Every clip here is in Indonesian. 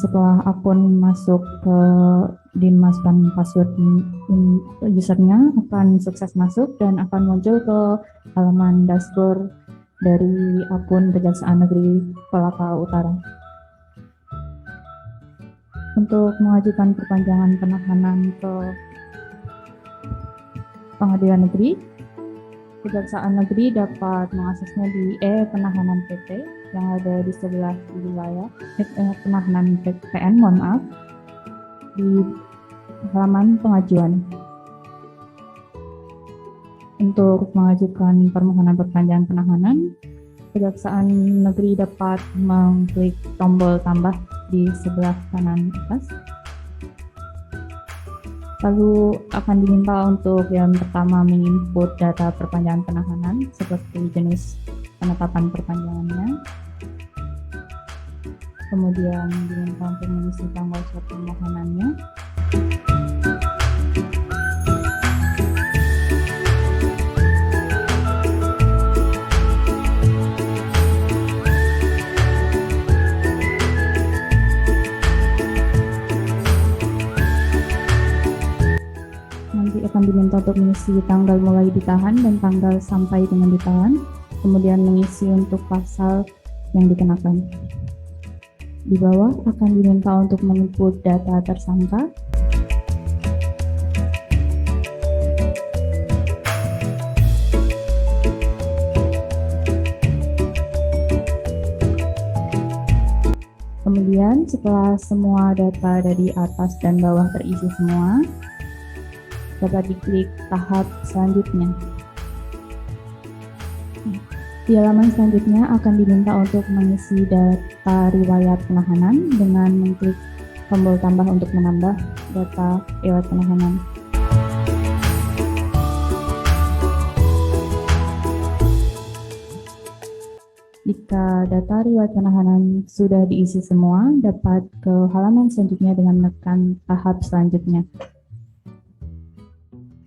setelah akun masuk ke dimasukkan password usernya akan sukses masuk dan akan muncul ke halaman dashboard dari akun Kejaksaan Negeri Kolaka Utara. Untuk mengajukan perpanjangan penahanan ke Pengadilan Negeri, Kejaksaan Negeri dapat mengaksesnya di penahanan PT yang ada di sebelah wilayah penahanan PN, di halaman pengajuan. Untuk mengajukan permohonan perpanjangan penahanan, Kejaksaan Negeri dapat mengklik tombol tambah di sebelah kanan atas. Lalu akan diminta untuk yang pertama menginput data perpanjangan penahanan seperti jenis penetapan perpanjangannya. Kemudian diminta untuk mengisi tanggal surat permohonannya. Nanti akan diminta untuk mengisi tanggal mulai ditahan dan tanggal sampai dengan ditahan, kemudian mengisi untuk pasal yang dikenakan. Di bawah akan diminta untuk menginput data tersangka, kemudian setelah semua data dari atas dan bawah terisi semua, dapat diklik tahap selanjutnya. Di halaman selanjutnya akan diminta untuk mengisi data riwayat penahanan dengan mengklik tombol tambah untuk menambah data riwayat penahanan. Jika data riwayat penahanan sudah diisi semua, dapat ke halaman selanjutnya dengan menekan tahap selanjutnya.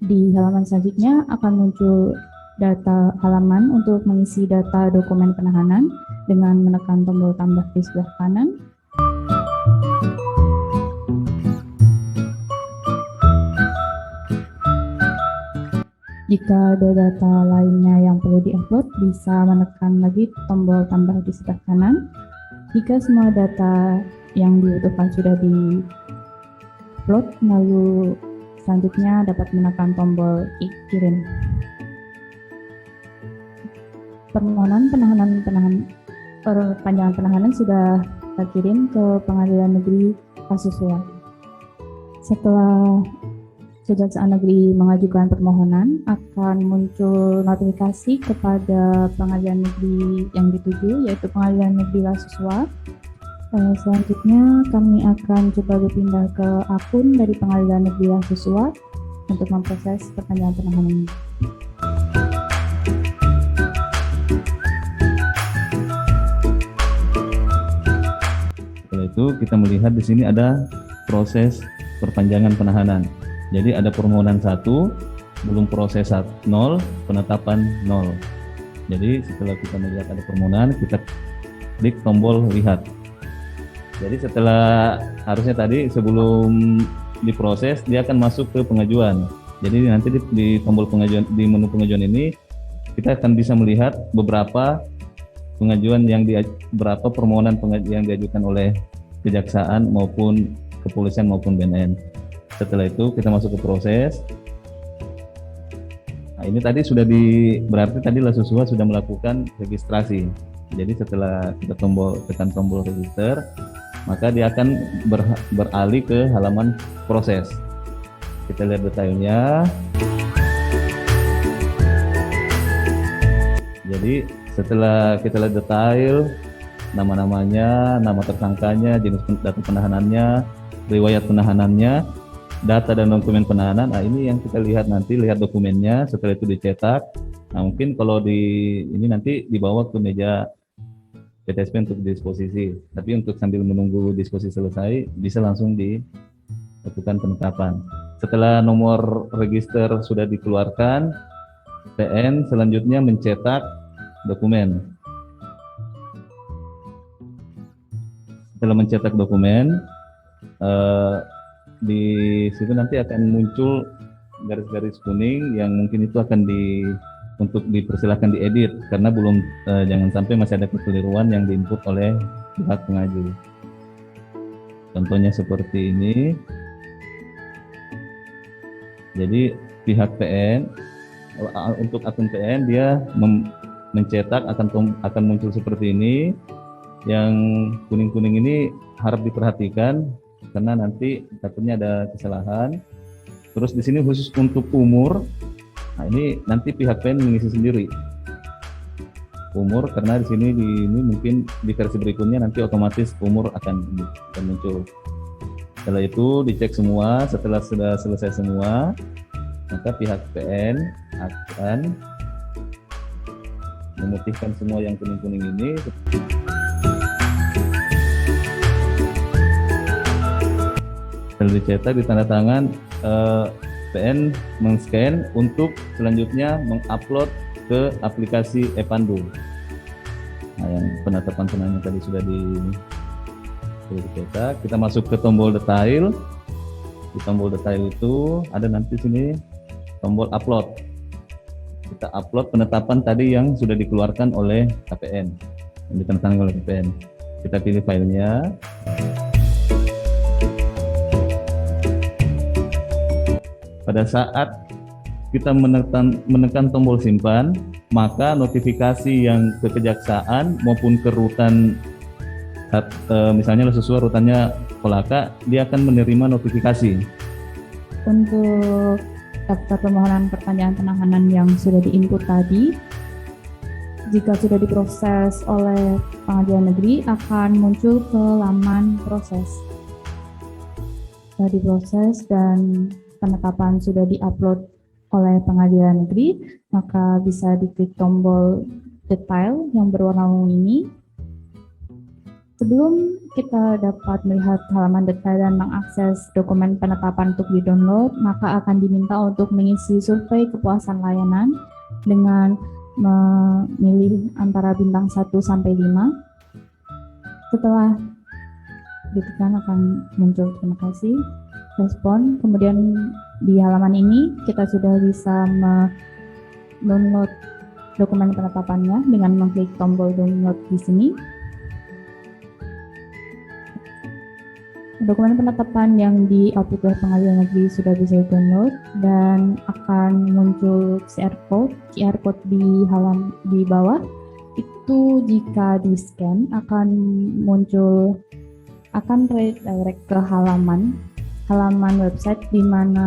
Di halaman selanjutnya akan muncul data halaman untuk mengisi data dokumen penahanan dengan menekan tombol tambah di sebelah kanan. Jika ada data lainnya yang perlu diupload, bisa menekan lagi tombol tambah di sebelah kanan. Jika semua data yang dibutuhkan sudah di-upload, lalu selanjutnya dapat menekan tombol kirim. Permohonan perpanjangan penahanan sudah terkirim ke Pengadilan Negeri Kasusuan. Setelah Kejaksaan Negeri mengajukan permohonan, akan muncul notifikasi kepada Pengadilan Negeri yang dituju, yaitu Pengadilan Negeri Kasusuan. Selanjutnya kami akan coba berpindah ke akun dari Pengadilan Negeri Kasusuan untuk memproses perpanjangan penahanan. Itu kita melihat di sini ada proses perpanjangan penahanan. Jadi ada permohonan 1, belum proses 0, penetapan 0. Jadi setelah kita melihat ada permohonan, kita klik tombol lihat. Jadi setelah harusnya tadi sebelum diproses dia akan masuk ke pengajuan. Jadi nanti di tombol pengajuan, di menu pengajuan ini kita akan bisa melihat beberapa pengajuan berapa permohonan yang diajukan oleh kejaksaan maupun kepolisian maupun BNN. Setelah itu kita masuk ke proses. Nah, ini tadi berarti tadi Lasusua sudah melakukan registrasi. Jadi setelah kita tekan tombol register, maka dia akan beralih ke halaman proses. Kita lihat detailnya. Jadi setelah kita lihat detail, nama-namanya, nama tersangkanya, jenis data penahanannya, riwayat penahanannya, data dan dokumen penahanan. Nah, ini yang kita lihat nanti, lihat dokumennya, setelah itu dicetak. Nah, mungkin kalau ini nanti dibawa ke meja PTSP untuk disposisi. Tapi untuk sambil menunggu disposisi selesai, bisa langsung dilakukan penetapan. Setelah nomor register sudah dikeluarkan, PN selanjutnya mencetak dokumen. setelah mencetak dokumen, di situ nanti akan muncul garis-garis kuning yang mungkin itu akan untuk dipersilahkan diedit karena belum, jangan sampai masih ada kekeliruan yang diinput oleh pihak pengaju. Contohnya seperti ini. Jadi pihak PN, untuk akun PN dia mencetak akan muncul seperti ini. Yang kuning-kuning ini harap diperhatikan karena nanti takutnya ada kesalahan. Terus di sini khusus untuk umur, nah ini nanti pihak PN mengisi sendiri umur karena di sini ini mungkin di versi berikutnya nanti otomatis umur akan muncul. Setelah itu dicek semua, setelah sudah selesai semua, maka pihak PN akan memutihkan semua yang kuning-kuning ini. Setelah dicetak, ditandatangan, PN meng-scan untuk selanjutnya mengupload ke aplikasi ePandu. Nah, yang penetapan penanya tadi sudah dicetak. Kita masuk ke tombol detail. Di tombol detail itu ada nanti sini tombol upload. Kita upload penetapan tadi yang sudah dikeluarkan oleh KPN, yang ditandatangani oleh KPN. Kita pilih filenya. Pada saat kita menekan tombol simpan, maka notifikasi yang ke kejaksaan maupun ke rutan, misalnya sesuai rutannya Kolaka, dia akan menerima notifikasi. Untuk daftar permohonan perpanjangan penahanan yang sudah diinput tadi, jika sudah diproses oleh pengadilan negeri, akan muncul ke laman proses. Sudah diproses dan penetapan sudah diupload oleh pengadilan negeri, maka bisa diklik tombol detail yang berwarna ungu ini. Sebelum kita dapat melihat halaman detail dan mengakses dokumen penetapan untuk di-download, maka akan diminta untuk mengisi survei kepuasan layanan dengan memilih antara bintang 1 sampai 5. Setelah ditekan akan muncul terima kasih, respon. Kemudian di halaman ini kita sudah bisa download dokumen penetapannya dengan mengklik tombol download di sini. Dokumen penetapan yang di-upload oleh pengadilan negeri sudah bisa di-download dan akan muncul QR code di bawah. Itu jika di-scan akan muncul, akan redirect ke halaman website di mana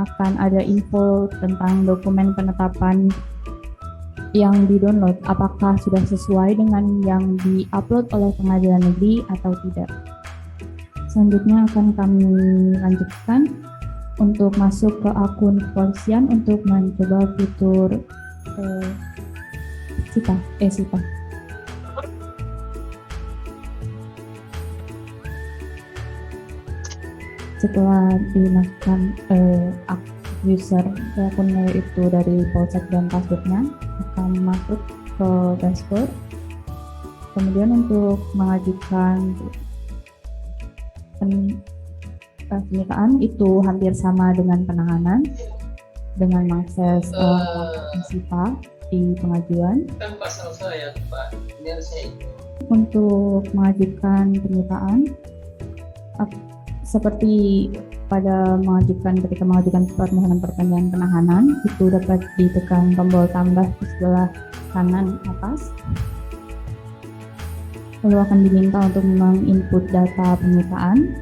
akan ada info tentang dokumen penetapan yang di-download, apakah sudah sesuai dengan yang di-upload oleh pengadilan negeri atau tidak. Selanjutnya akan kami lanjutkan untuk masuk ke akun kepolisian untuk mencoba fitur SITA. Setelah dimasukkan user akunnya itu dari polsek dan passwordnya, akan masuk ke dashboard. Kemudian untuk mengajukan penyitaan itu hampir sama dengan penahanan, dengan mengakses SITA di pengajuan. Kan pasal saya Pak, biar saya Untuk mengajukan penyitaan, seperti ketika mengajukan permohonan perpanjangan penahanan, itu dapat ditekan tombol tambah di sebelah kanan atas. Lalu akan diminta untuk menginput data penyitaan.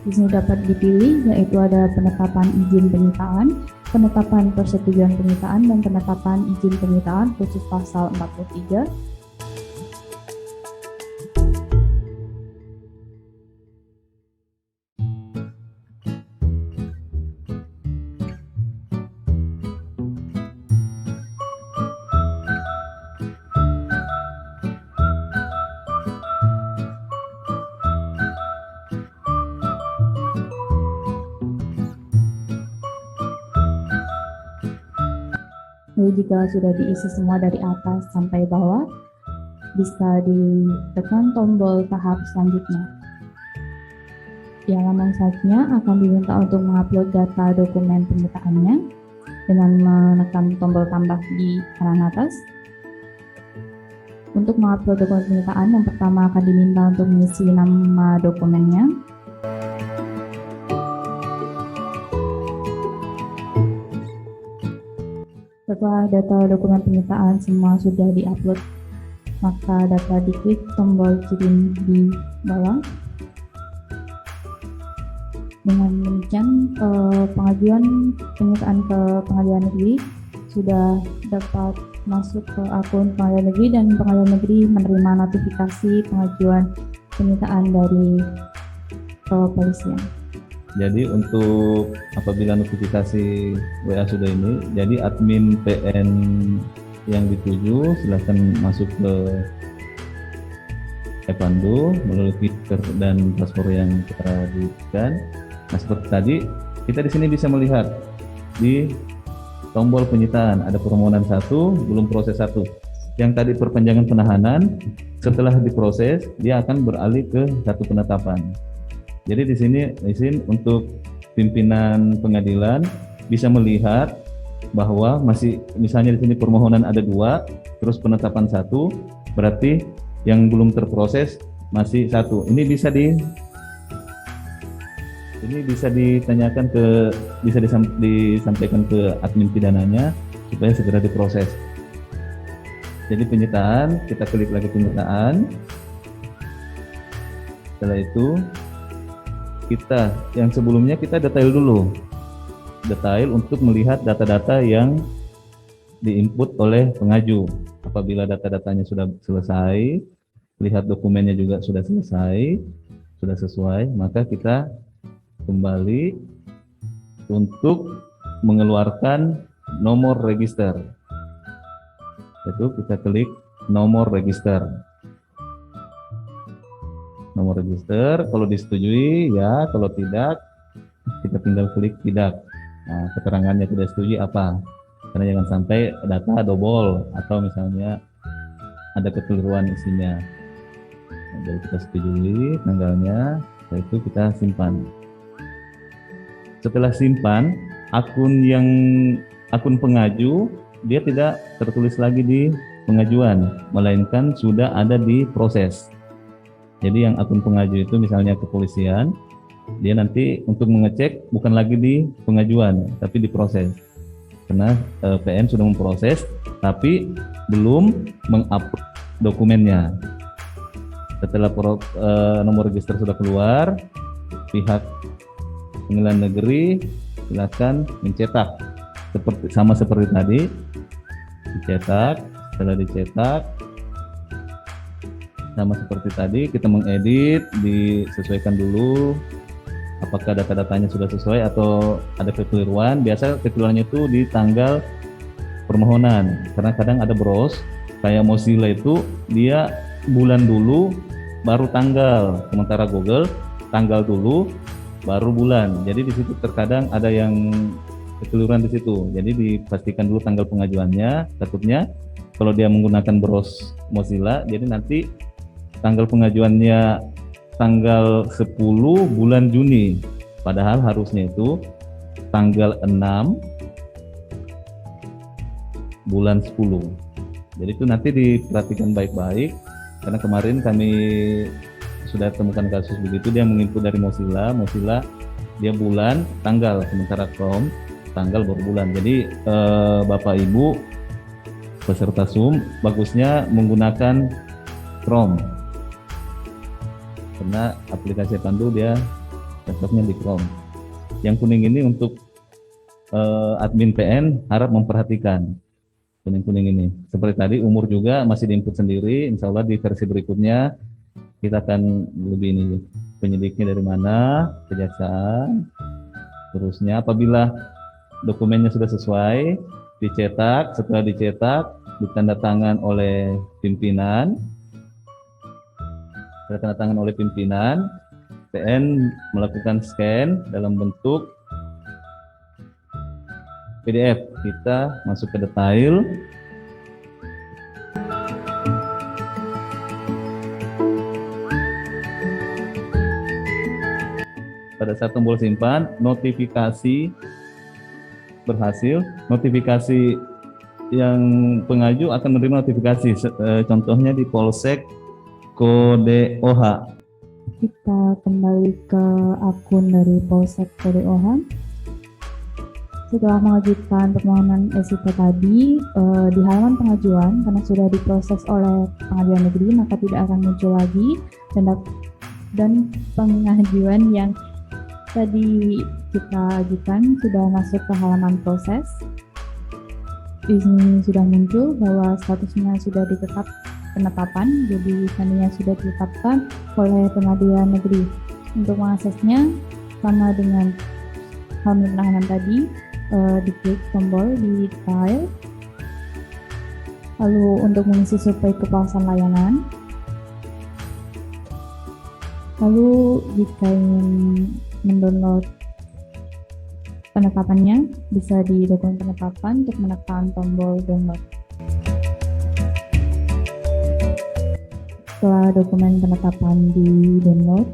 Di sini dapat dipilih, yaitu ada penetapan izin penyitaan, penetapan persetujuan penyitaan, dan penetapan izin penyitaan khusus pasal 43. Lalu jika sudah diisi semua dari atas sampai bawah, bisa ditekan tombol tahap selanjutnya. Di halaman selanjutnya akan diminta untuk mengupload data dokumen penyertaannya dengan menekan tombol tambah di kanan atas. Untuk mengupload dokumen penyertaan, yang pertama akan diminta untuk mengisi nama dokumennya. Setelah data dokumen penyertaan semua sudah diupload, maka dapat diklik tombol kirim di bawah. Dengan demikian, pengajuan penyertaan ke pengadilan negeri sudah dapat masuk ke akun pengadilan negeri, dan pengadilan negeri menerima notifikasi pengajuan penyertaan dari kepolisian. Jadi untuk apabila notifikasi WA sudah ini, jadi admin PN yang dituju silakan masuk ke Epandu melalui Twitter dan password yang kita berikan. Nah, seperti tadi kita di sini bisa melihat di tombol penyitaan ada permohonan 1, belum proses 1. Yang tadi perpanjangan penahanan, setelah diproses dia akan beralih ke 1 penetapan. Jadi di sini izin untuk pimpinan pengadilan bisa melihat bahwa masih misalnya di sini permohonan ada 2, terus penetapan 1, berarti yang belum terproses masih 1. Ini bisa ditanyakan bisa disampaikan ke admin pidananya supaya segera diproses. Jadi penyitaan, kita klik lagi penyitaan. Setelah itu kita yang sebelumnya kita detail dulu. Detail untuk melihat data-data yang diinput oleh pengaju. Apabila data-datanya sudah selesai, lihat dokumennya juga sudah selesai, sudah sesuai, maka kita kembali untuk mengeluarkan nomor register. Itu kita klik nomor register. Nomor register, kalau disetujui ya, kalau tidak kita tinggal klik tidak. Nah, keterangannya tidak setuju apa? Karena jangan sampai data double atau misalnya ada kekeliruan isinya. Nah, jadi kita setujui tanggalnya, setelah itu kita simpan. Setelah simpan, akun pengaju dia tidak tertulis lagi di pengajuan, melainkan sudah ada di proses. Jadi yang akun pengaju itu misalnya kepolisian, dia nanti untuk mengecek bukan lagi di pengajuan, tapi di proses. Karena PN sudah memproses, tapi belum mengupload dokumennya. Setelah nomor register sudah keluar, pihak pengadilan negeri silakan mencetak sama seperti tadi, dicetak. Setelah dicetak sama seperti tadi, kita mengedit, disesuaikan dulu apakah data-datanya sudah sesuai atau ada kekeliruan. Biasa kekeliruannya itu di tanggal permohonan, karena kadang ada bros kayak Mozilla itu dia bulan dulu baru tanggal, sementara Google tanggal dulu baru bulan. Jadi di situ terkadang ada yang kekeliruan di situ. Jadi dipastikan dulu tanggal pengajuannya. Takutnya kalau dia menggunakan bros Mozilla, jadi nanti tanggal pengajuannya tanggal 10 bulan Juni. Padahal harusnya itu tanggal 6 bulan 10. Jadi itu nanti diperhatikan baik-baik, karena kemarin kami sudah temukan kasus begitu, dia menginput dari Mozilla dia bulan tanggal, sementara Chrome tanggal baru bulan. Jadi Bapak Ibu peserta Zoom bagusnya menggunakan Chrome, karena aplikasi Pandu dia cocoknya di Chrome. Yang kuning ini untuk admin PN harap memperhatikan kuning-kuning ini. Seperti tadi umur juga masih diinput sendiri. Insya Allah di versi berikutnya kita akan lebih ini penyidiknya dari mana, kejaksaan, terusnya apabila dokumennya sudah sesuai dicetak. Setelah dicetak ditandatangan oleh pimpinan, PN melakukan scan dalam bentuk PDF. Kita masuk ke detail. pada saat tombol simpan, notifikasi berhasil, notifikasi yang pengaju akan menerima notifikasi, contohnya di Polsek Kode OH. Kita kembali ke akun dari Polsek Kode OH. Setelah mengajukan permohonan SIP tadi, di halaman pengajuan, karena sudah diproses oleh pengadilan negeri, maka tidak akan muncul lagi dan pengajuan yang tadi kita ajukan sudah masuk ke halaman proses. Di sini sudah muncul bahwa statusnya sudah ditetap penetapan, jadi seandainya sudah ditetapkan oleh pengadilan negeri. Untuk mengaksesnya sama dengan halaman penahanan tadi, diklik tombol di file, lalu untuk mengisi survei kepuasan layanan, lalu jika ingin mendownload penetapannya bisa di dokumen penetapan untuk menekan tombol download. Setelah dokumen penetapan di download,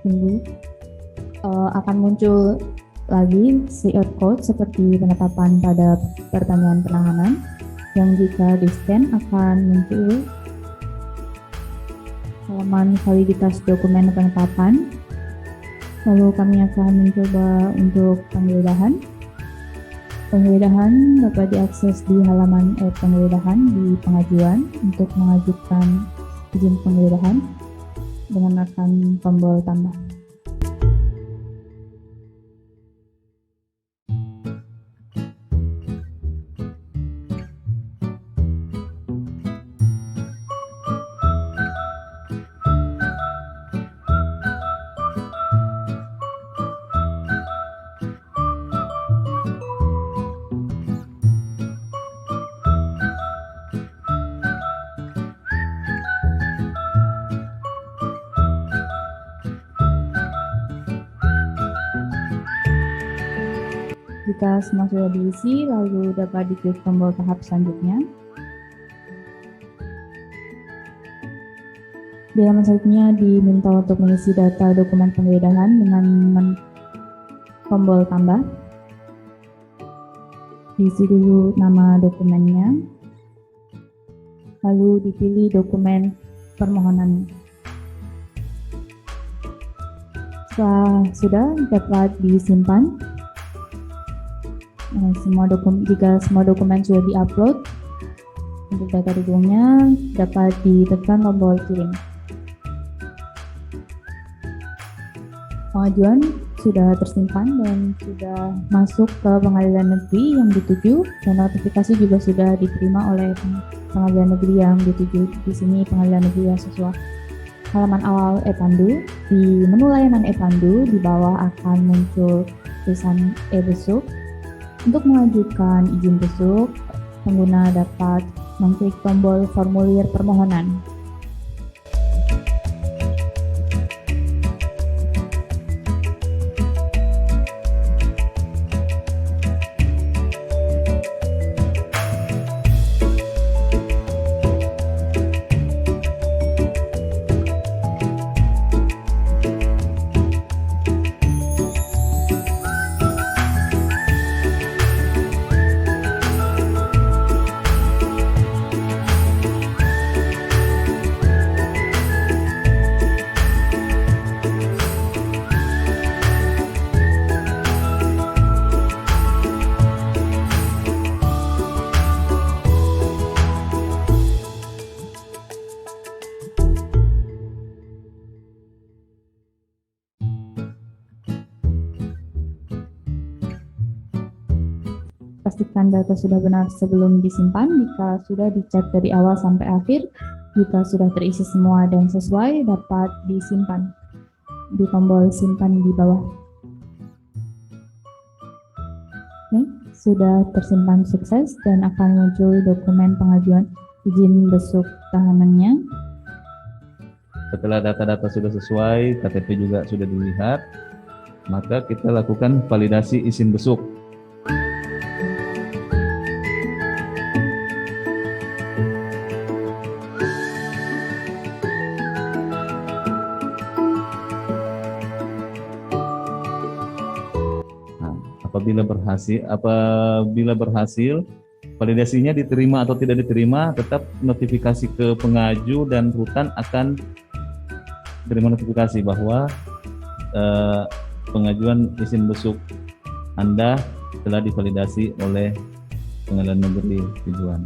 tunggu, akan muncul lagi QR code seperti penetapan pada pertanyaan penahanan yang jika di scan akan muncul halaman validitas dokumen penetapan. Lalu kami akan mencoba untuk penggeledahan. Penggeledahan dapat diakses di halaman penggeledahan di pengajuan untuk mengajukan izin penggeledahan dengan menekan tombol tambah. Jika semua sudah diisi, lalu dapat diklik tombol tahap selanjutnya. Di halaman selanjutnya diminta untuk mengisi data dokumen penggeledahan dengan tombol tambah. Diisi dulu nama dokumennya, lalu dipilih dokumen permohonannya. Setelah sudah, dapat disimpan. Jika semua dokumen sudah diupload, untuk data dokumennya dapat ditekan tombol kirim. Pengajuan sudah tersimpan dan sudah masuk ke pengadilan negeri yang dituju, dan notifikasi juga sudah diterima oleh pengadilan negeri yang dituju. Di sini pengadilan negeri Yasosua. Halaman awal e-Pandu, di menu layanan e-Pandu di bawah akan muncul tulisan e-besuk. Untuk mengajukan izin besuk, pengguna dapat mengklik tombol formulir permohonan. Pastikan data sudah benar sebelum disimpan. Jika sudah dicek dari awal sampai akhir, jika sudah terisi semua dan sesuai, dapat disimpan di tombol simpan di bawah. Oke, sudah tersimpan sukses dan akan muncul dokumen pengajuan izin besuk tahanannya. Setelah data-data sudah sesuai, KTP juga sudah dilihat, maka kita lakukan validasi izin besuk. apabila berhasil validasinya diterima atau tidak diterima, tetap notifikasi ke pengaju dan rutan akan terima notifikasi bahwa pengajuan izin besuk Anda telah divalidasi oleh Pengadilan Negeri Tujuan.